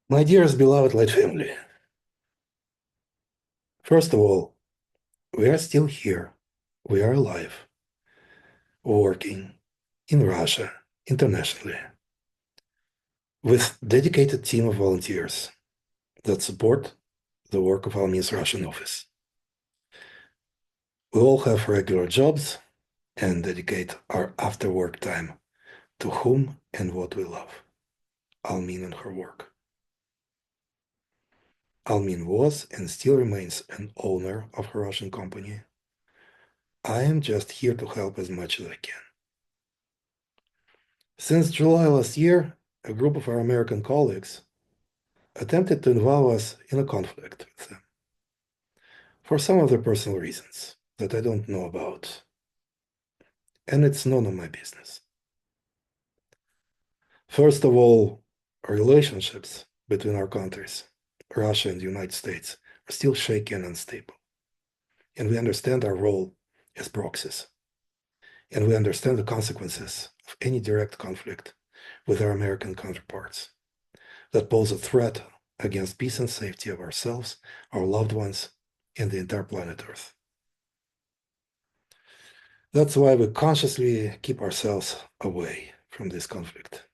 My dearest beloved light family, first of all, we are still here. We are alive, working in Russia, internationally, with dedicated team of volunteers that support the work of Almin's Russian office. We all have regular jobs and dedicate our after-work time to whom and what we love, Almin and her work. Almin was and still remains an owner of her Russian company. I am just here to help as much as I can. Since July last year, a group of our American colleagues attempted to involve us in a conflict with them for some of their personal reasons that I don't know about, and it's none of my business. First of all, relationships between our countries, Russia and the United States, are still shaky and unstable, and we understand our role as proxies, and we understand the consequences of any direct conflict with our American counterparts that pose a threat against peace and safety of ourselves, our loved ones, and the entire planet Earth. That's why we consciously keep ourselves away from this conflict,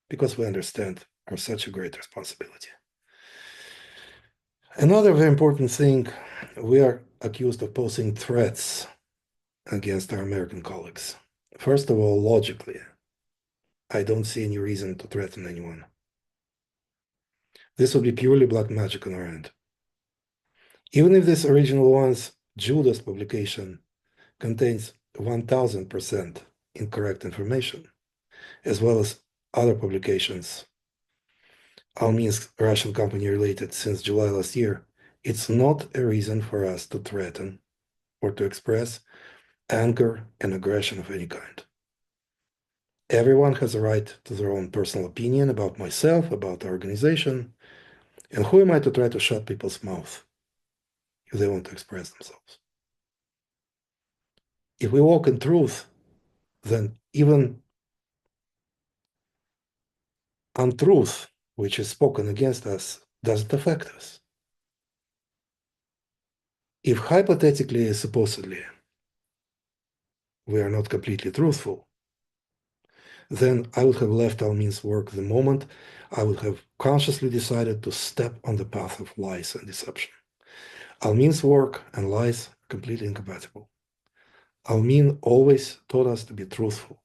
because we understand our such a great responsibility. Another very important thing, we are accused of posing threats against our American colleagues. First of all, logically, I don't see any reason to threaten anyone. This would be purely black magic on our end. Even if this original one's Judas publication contains 1000% incorrect information, as well as other publications, Almin's Russian company related since July last year, it's not a reason for us to threaten or to express anger and aggression of any kind. Everyone has a right to their own personal opinion about myself, about the organization, and who am I to try to shut people's mouth if they want to express themselves? If we walk in truth, then even untruth, which is spoken against us, doesn't affect us. If hypothetically, supposedly, we are not completely truthful, then I would have left Almin's work the moment I would have consciously decided to step on the path of lies and deception. Almin's work and lies are completely incompatible. Almin always taught us to be truthful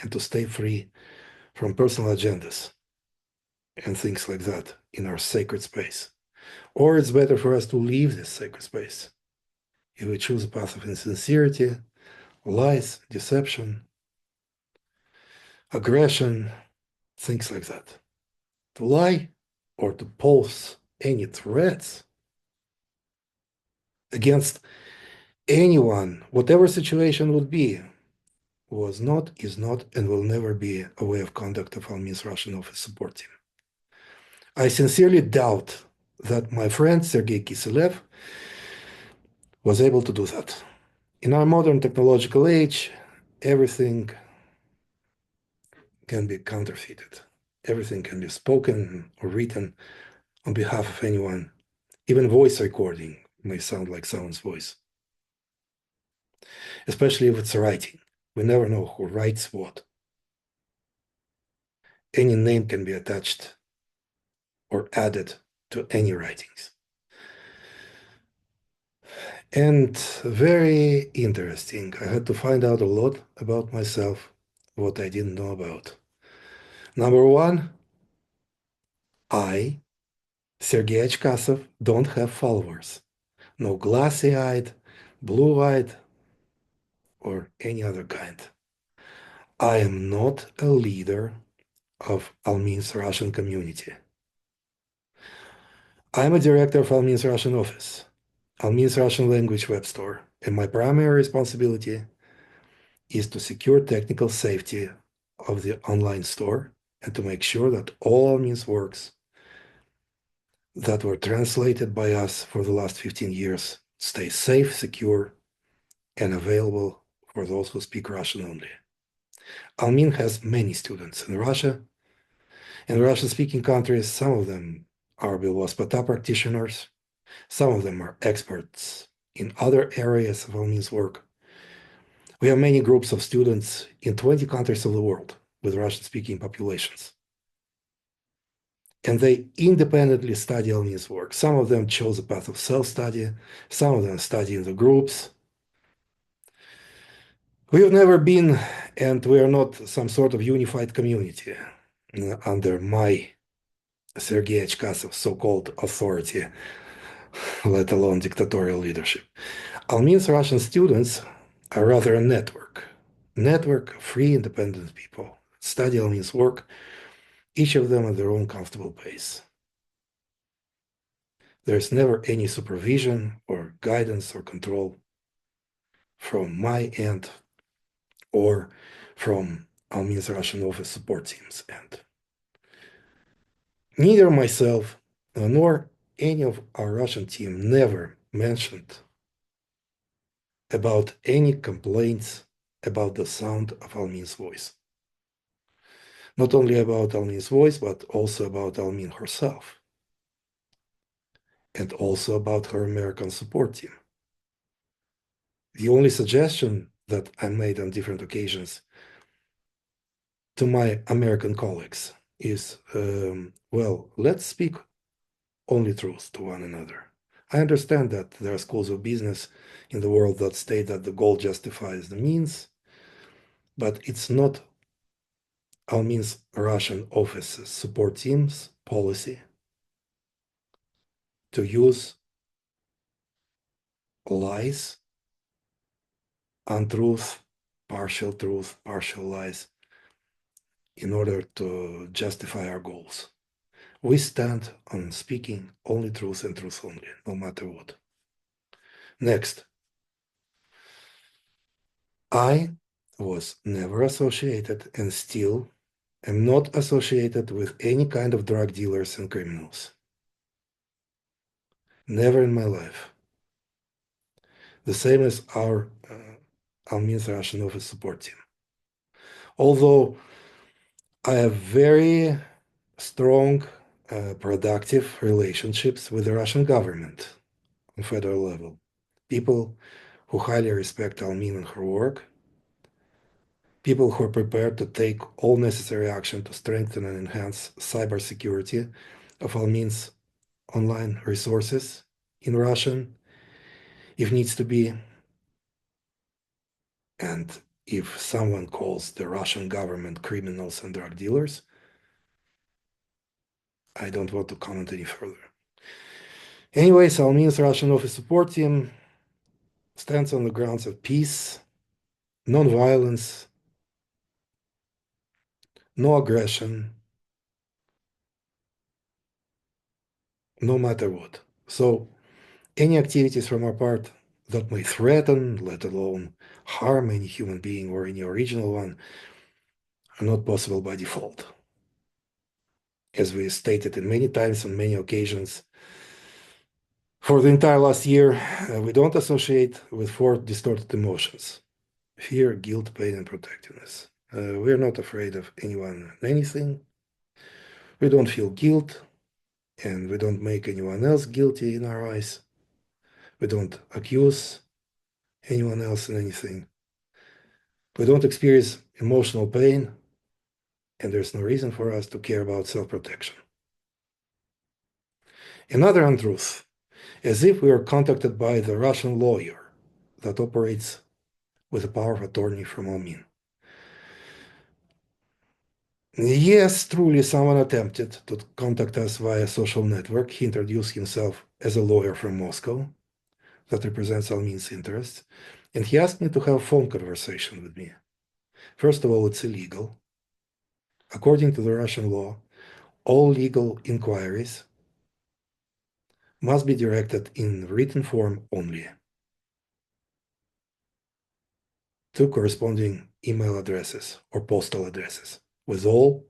and to stay free from personal agendas and things like that in our sacred space. Or it's better for us to leave this sacred space if we choose a path of insincerity, lies, deception, aggression, things like that. To lie or to pose any threats against anyone, whatever situation would be, was not, is not, and will never be a way of conduct of Almin's Russian office support team. I sincerely doubt that my friend Sergey Kiselev was able to do that. In our modern technological age, everything can be counterfeited. Everything can be spoken or written on behalf of anyone. Even voice recording may sound like someone's voice, especially if it's writing. We never know who writes what. Any name can be attached or added to any writings. And very interesting, I had to find out a lot about myself, what I didn't know about. Number one, I, Sergey Achkasov, don't have followers. No glassy-eyed, blue-eyed, or any other kind. I am not a leader of Almin's Russian community. I am a director of Almin's Russian office, Almin's Russian language web store, and my primary responsibility is to secure technical safety of the online store and to make sure that all Almin's works that were translated by us for the last 15 years stay safe, secure, and available for those who speak Russian only. Almin has many students in Russia, In Russian-speaking countries, some of them are Belvospata practitioners, some of them are experts in other areas of Almin's work. We have many groups of students in 20 countries of the world with Russian-speaking populations. And they independently study Almin's work. Some of them chose a path of self-study, some of them study in the groups. We have never been, and we are not some sort of unified community under my Sergei Chkasov's so-called authority, let alone dictatorial leadership. Almin's Russian students are rather a network of free, independent people. Study Almin's work, each of them at their own comfortable pace. There's never any supervision or guidance or control from my end or from Almin's Russian office support team's end. Neither myself nor any of our Russian team never mentioned about any complaints about the sound of Almin's voice. Not only about Almin's voice, but also about Almin herself, and also about her American support team. The only suggestion that I made on different occasions to my American colleagues is, well, let's speak only truth to one another. I understand that there are schools of business in the world that state that the goal justifies the means, but it's not Almin's Russian office's support team's policy to use lies, untruth, partial lies in order to justify our goals. We stand on speaking only truth and truth only, no matter what. Next, I was never associated and still am not associated with any kind of drug dealers and criminals. Never in my life. The same as our Almin's Russian office support team. Although I have very strong, productive relationships with the Russian government on federal level. People who highly respect Almin and her work, people who are prepared to take all necessary action to strengthen and enhance cybersecurity of Almin's online resources in Russian, if needs to be. And if someone calls the Russian government criminals and drug dealers, I don't want to comment any further. Anyways, Almin's Russian office support team stands on the grounds of peace, non-violence, no aggression, no matter what. So any activities from our part that may threaten, let alone harm any human being or any original one, are not possible by default. As we stated in many times on many occasions, for the entire last year, we don't associate with four distorted emotions: fear, guilt, pain, and protectiveness. We're not afraid of anyone and anything. We don't feel guilt, and we don't make anyone else guilty in our eyes. We don't accuse anyone else in anything. We don't experience emotional pain, and there's no reason for us to care about self-protection. Another untruth, as if we are contacted by the Russian lawyer that operates with a power of attorney from Almin. Yes, truly, someone attempted to contact us via social network. He introduced himself as a lawyer from Moscow that represents Almin's interests, and he asked me to have a phone conversation with me. First of all, it's illegal. According to the Russian law, all legal inquiries must be directed in written form only to corresponding email addresses or postal addresses, with all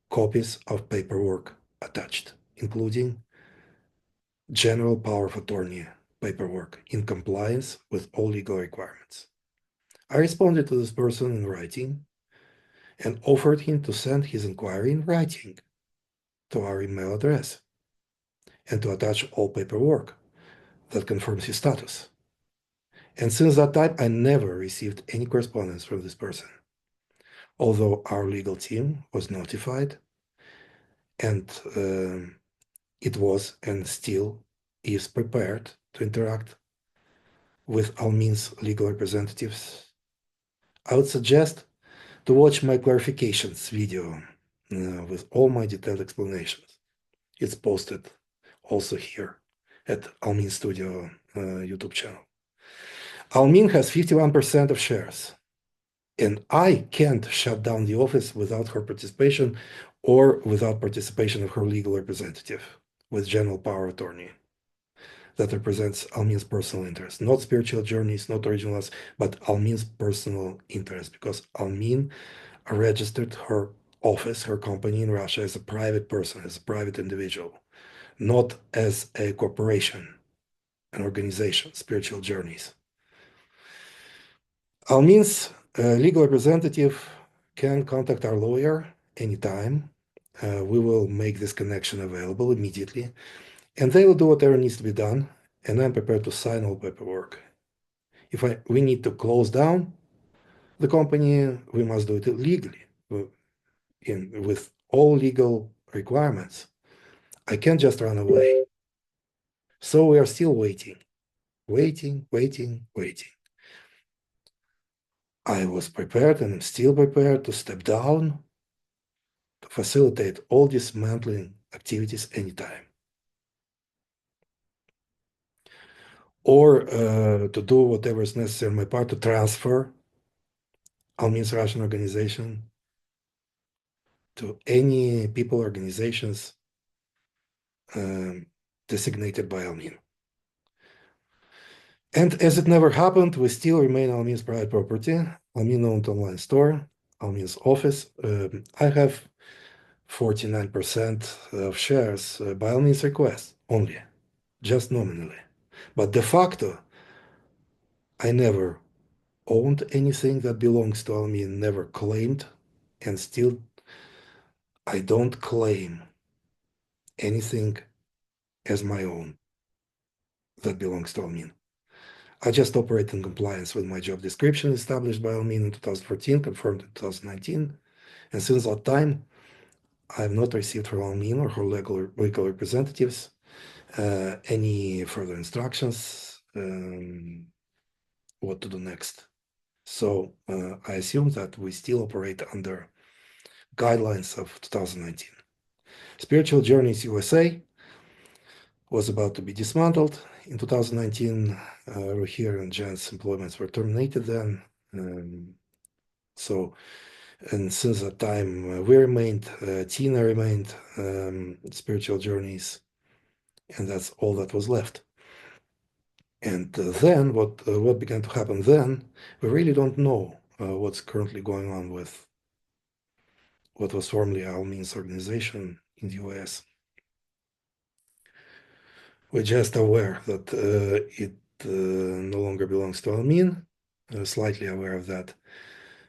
copies of paperwork attached, including general power of attorney paperwork in compliance with all legal requirements. I responded to this person in writing and offered him to send his inquiry in writing to our email address and to attach all paperwork that confirms his status. And since that time, I never received any correspondence from this person, although our legal team was notified, and it was and still is prepared to interact with Almin's legal representatives. I would suggest to watch my clarifications video with all my detailed explanations. It's posted also here at almine.studio YouTube channel. Almin has 51% of shares, and I can't shut down the office without her participation or without participation of her legal representative with general power of attorney that represents Almin's personal interest, not spiritual journeys, not originals, but Almin's personal interest, because Almin registered her office, her company in Russia as a private person, as a private individual, not as a corporation, an organization, spiritual journeys. Almin's legal representative can contact our lawyer anytime. We will make this connection available immediately, and they will do whatever needs to be done, and I'm prepared to sign all paperwork. If we need to close down the company, we must do it legally, with all legal requirements. I can't just run away. So we are still waiting. I was prepared and am still prepared to step down to facilitate all dismantling activities anytime. Or to do whatever is necessary on my part to transfer Almin's Russian organization to any people, organizations designated by Almin. And as it never happened, we still remain Almin's private property, Almin-owned online store, Almin's office. I have 49% of shares by Almin's request only, just nominally. But de facto, I never owned anything that belongs to Almin, never claimed, and still I don't claim anything as my own that belongs to Almin. I just operate in compliance with my job description established by Almin in 2014, confirmed in 2019, and since that time, I have not received from Almin or her legal representatives any further instructions what to do next. So I assume that we still operate under guidelines of 2019. Spiritual Journeys USA was about to be dismantled. In 2019, Ruhir and Jan's employments were terminated then. And since that time, we remained, Tina remained, Spiritual Journeys, and that's all that was left. And then what began to happen then, we really don't know what's currently going on with what was formerly Almin's organization in the US. We're just aware that it no longer belongs to Almin, slightly aware of that.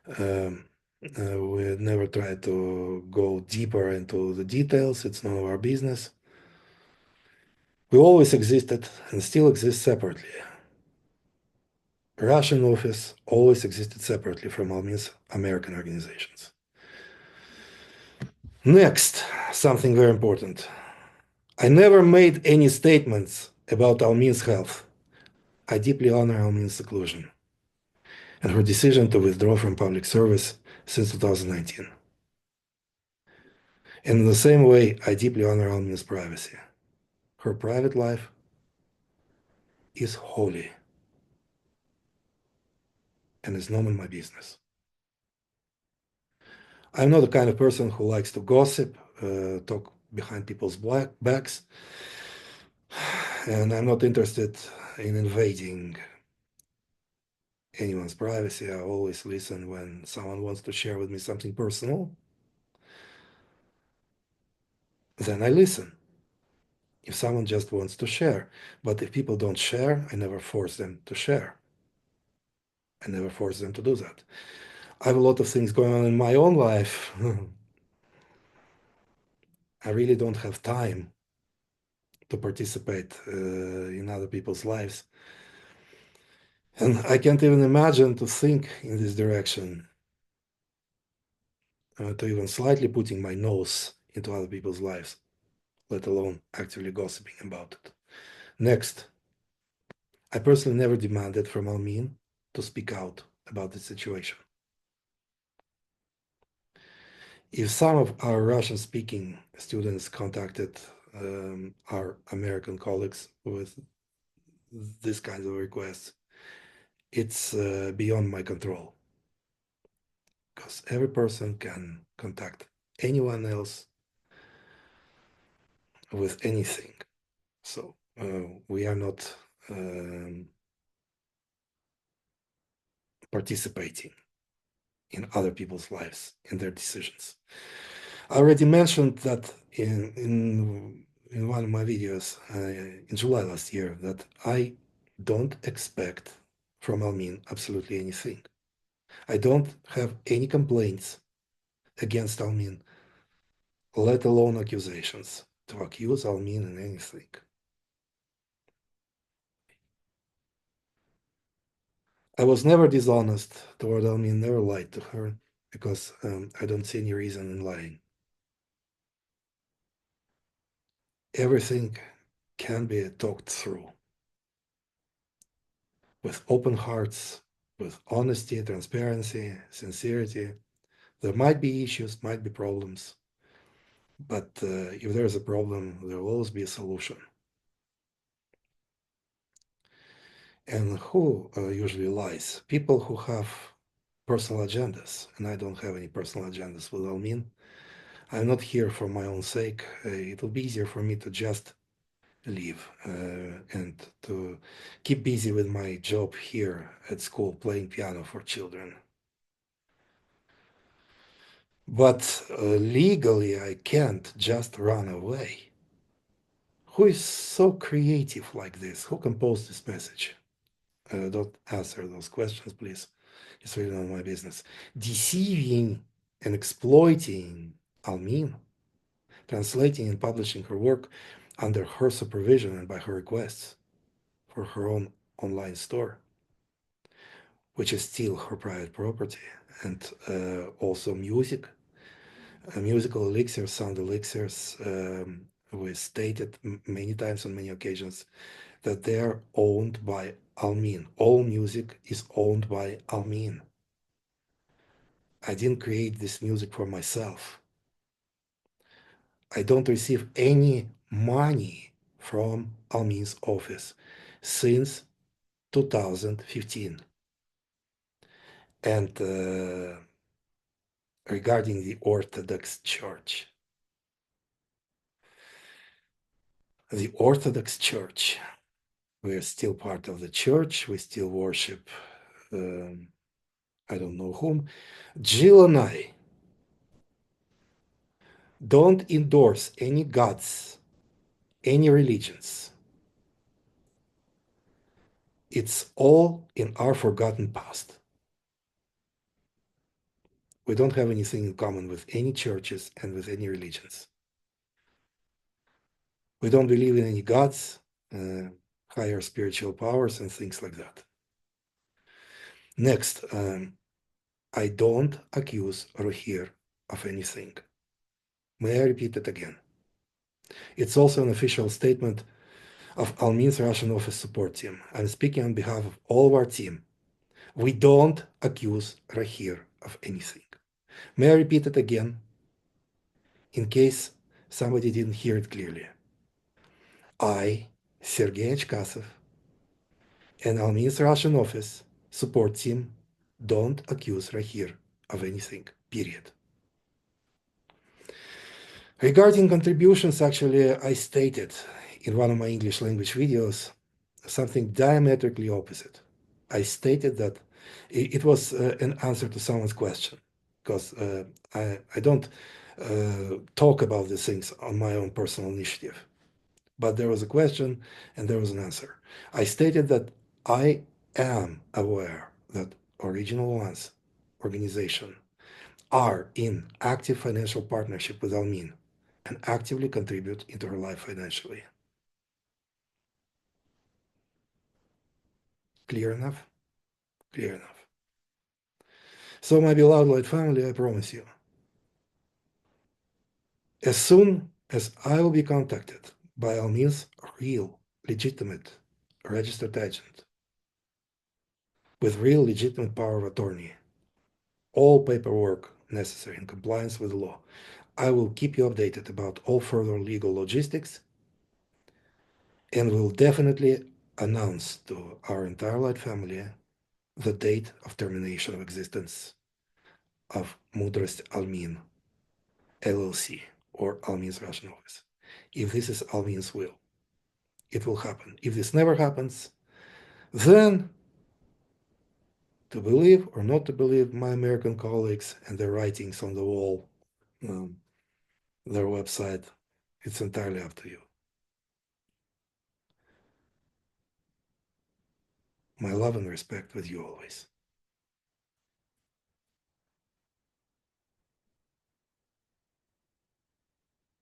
We never tried to go deeper into the details. It's none of our business. We always existed and still exist separately. Russian office always existed separately from Almin's American organizations. Next, something very important. I never made any statements about Almin's health. I deeply honor Almin's seclusion and her decision to withdraw from public service since 2019. And in the same way, I deeply honor Almin's privacy. Her private life is holy and is none of my business. I'm not the kind of person who likes to gossip, talk behind people's backs, and I'm not interested in invading anyone's privacy. I always listen when someone wants to share with me something personal. Then I listen. If someone just wants to share. But if people don't share, I never force them to share. I never force them to do that. I have a lot of things going on in my own life I really don't have time to participate in other people's lives. And I can't even imagine to think in this direction, to even slightly putting my nose into other people's lives, let alone actively gossiping about it. Next, I personally never demanded from Almin to speak out about the situation. If some of our Russian-speaking students contacted our American colleagues with this kind of requests, it's beyond my control, because every person can contact anyone else with anything. So we are not participating in other people's lives, in their decisions. I already mentioned that in one of my videos in July last year that I don't expect from Almin absolutely anything. I don't have any complaints against Almin, let alone accusations to accuse Almin in anything. I was never dishonest toward Almin, never lied to her, because I don't see any reason in lying. Everything can be talked through with open hearts, with honesty, transparency, sincerity. There might be issues, might be problems, but if there's a problem, there will always be a solution. And who usually lies? People who have personal agendas, and I don't have any personal agendas with Almin. I'm not here for my own sake. It will be easier for me to just leave and to keep busy with my job here at school, playing piano for children. But legally, I can't just run away. Who is so creative like this? Who composed this message? Don't answer those questions, please. It's really not my business. Deceiving and exploiting Almin, translating and publishing her work under her supervision and by her requests for her own online store, which is still her private property, and also music, musical elixirs, sound elixirs. We stated many times on many occasions that they are owned by Almin. All music is owned by Almin. I didn't create this music for myself. I don't receive any money from Almin's office since 2015. And regarding the Orthodox Church, we are still part of the church. We still worship, I don't know whom. Jill and I don't endorse any gods, any religions. It's all in our forgotten past. We don't have anything in common with any churches and with any religions. We don't believe in any gods, higher spiritual powers, and things like that. Next, I don't accuse Rohir of anything. May I repeat it again? It's also an official statement of Almin's Russian office support team. I'm speaking on behalf of all of our team. We don't accuse Rohir of anything. May I repeat it again in case somebody didn't hear it clearly? I, Sergey Chkasov, and Almin's Russian office support team don't accuse Rohir of anything, period. Regarding contributions, actually, I stated in one of my English language videos something diametrically opposite. I stated that it was an answer to someone's question, because I don't talk about these things on my own personal initiative. But there was a question and there was an answer. I stated that I am aware that Original One's organization are in active financial partnership with Almin and actively contribute into her life financially. Clear enough? Clear enough. So, my beloved Lloyd family, I promise you, as soon as I will be contacted by all means real, legitimate, registered agent with real legitimate power of attorney, all paperwork necessary in compliance with the law, I will keep you updated about all further legal logistics and will definitely announce to our entire Light family the date of termination of existence of Mudrost Almin LLC or Almin's Russian office. If this is Almin's will, it will happen. If this never happens, then to believe or not to believe my American colleagues and their writings on the wall, um, their website, it's entirely up to you. My love and respect with you always.